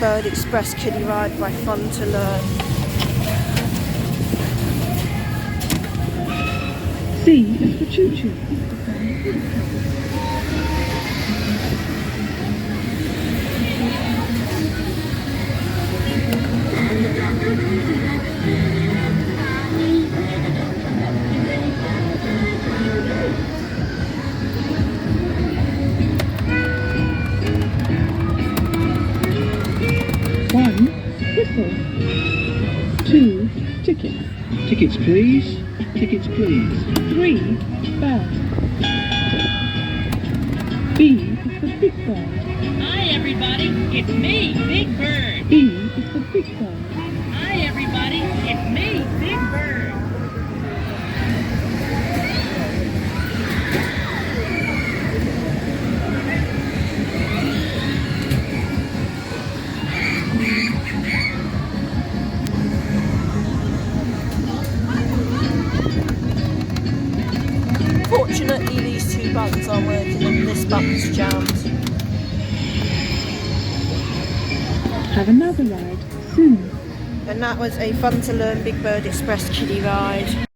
Bird Express kiddie ride by Fun2Learn. C is for Choo Choo. One, whistle. Two, tickets. Tickets, please. Tickets, please. Three, bell. B is for Big Bird. Hi everybody, it's me, Big Bird. B is for Big Bird. Hi everybody, it's me, Big Bird. Fortunately, these two buttons aren't working and this button's jammed. Have another ride soon. And that was a Fun2Learn Big Bird Express kiddie ride.